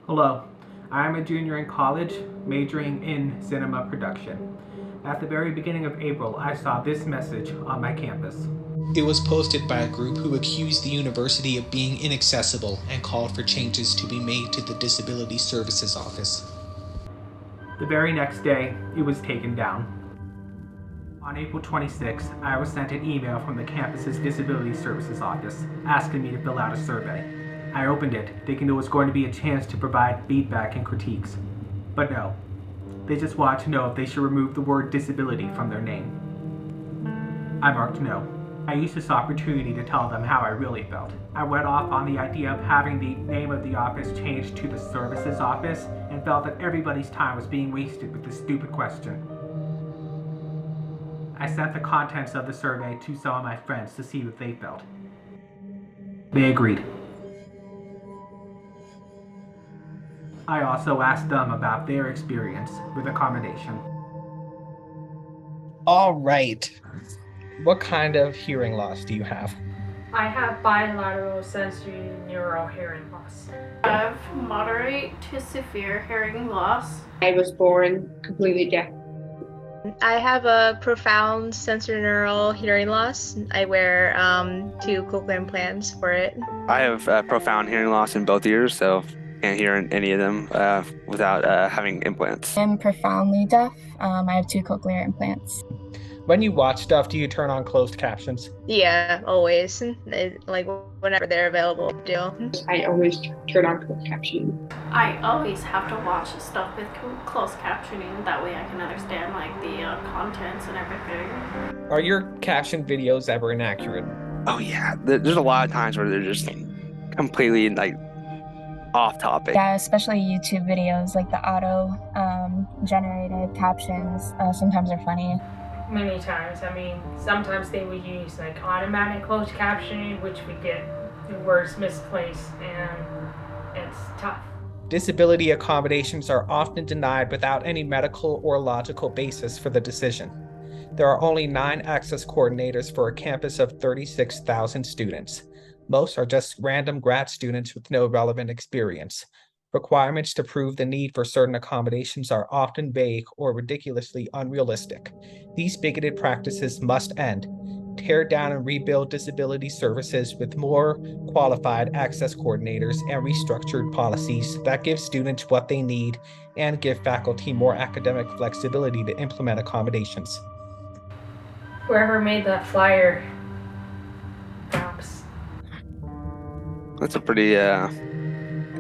Hello, I'm a junior in college, majoring in cinema production. At the very beginning of April, I saw this message on my campus. It was posted by a group who accused the university of being inaccessible and called for changes to be made to the Disability Services Office. The very next day, it was taken down. On April 26th, I was sent an email from the campus's Disability Services Office asking me to fill out a survey. I opened it, thinking there was going to be a chance to provide feedback and critiques. But no, they just wanted to know if they should remove the word disability from their name. I marked no. I used this opportunity to tell them how I really felt. I went off on the idea of having the name of the office changed to the Services Office and felt that everybody's time was being wasted with this stupid question. I sent the contents of the survey to some of my friends to see what they felt. They agreed. I also asked them about their experience with accommodation. All right. What kind of hearing loss do you have? I have bilateral sensory neural hearing loss. I have moderate to severe hearing loss. I was born completely deaf. I have a profound sensorineural hearing loss. I wear two cochlear implants for it. I have profound hearing loss in both ears, so can't hear in any of them without having implants. I'm profoundly deaf. I have two cochlear implants. When you watch stuff, do you turn on closed captions? Yeah, always. Like whenever they're available, do. I always turn on closed captioning. I always have to watch stuff with closed captioning. That way I can understand like the contents and everything. Are your caption videos ever inaccurate? Oh yeah, there's a lot of times where they're just completely like off topic. Yeah, especially YouTube videos, like the auto generated captions sometimes are funny. Many times. I mean, sometimes they would use like automatic closed captioning, which would get the words misplaced, and it's tough. Disability accommodations are often denied without any medical or logical basis for the decision. There are only 9 access coordinators for a campus of 36,000 students. Most are just random grad students with no relevant experience. Requirements to prove the need for certain accommodations are often vague or ridiculously unrealistic. These bigoted practices must end. Tear down and rebuild disability services with more qualified access coordinators and restructured policies that give students what they need and give faculty more academic flexibility to implement accommodations. Whoever made that flyer, props. That's a pretty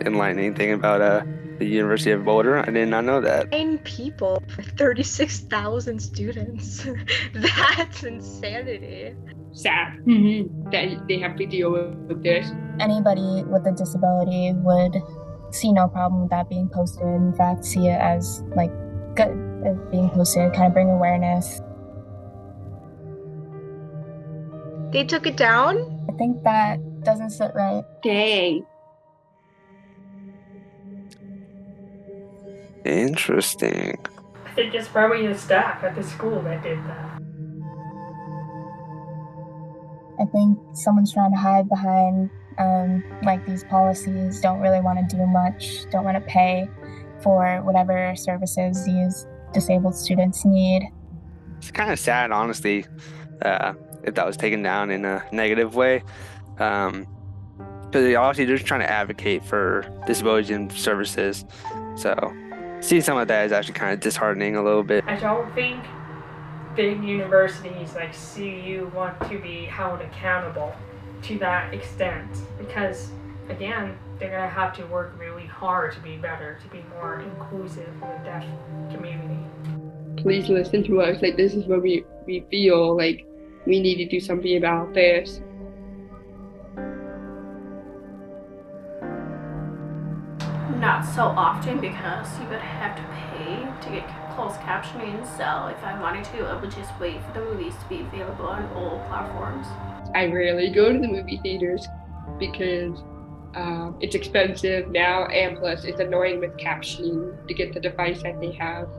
enlightening thing about the University of Boulder. I did not know that. 9 people for 36,000 students. That's insanity. Sad that they have to deal with this. Anybody with a disability would see no problem with that being posted. In fact, see it as like good as being posted, kind of bring awareness. They took it down? I think that doesn't sit right. Dang. Interesting. I think it's probably the staff at the school that did that. I think someone's trying to hide behind like these policies, don't really want to do much, don't want to pay for whatever services these disabled students need. It's kind of sad, honestly, if that was taken down in a negative way. Because they obviously just trying to advocate for disability and services. So seeing some of that is actually kind of disheartening a little bit. I don't think big universities like CU want to be held accountable to that extent because, again, they're going to have to work really hard to be better, to be more inclusive for the deaf community. Please listen to us. Like, this is what we feel like we need to do something about this. Not so often because you would have to pay to get closed captioning. So if I wanted to, I would just wait for the movies to be available on all platforms. I rarely go to the movie theaters because it's expensive now, and plus it's annoying with captioning to get the device that they have.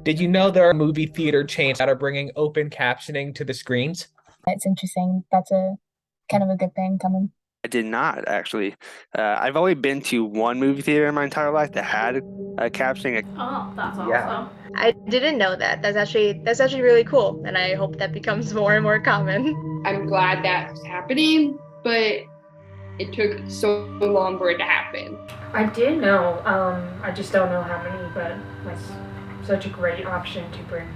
Did you know there are movie theater chains that are bringing open captioning to the screens? It's interesting. That's a kind of a good thing coming. I did not actually. I've only been to one movie theater in my entire life that had captioning. Oh, that's awesome. Yeah. I didn't know that. That's actually really cool, and I hope that becomes more and more common. I'm glad that's happening, but it took so long for it to happen. I did know. I just don't know how many, but that's such a great option to bring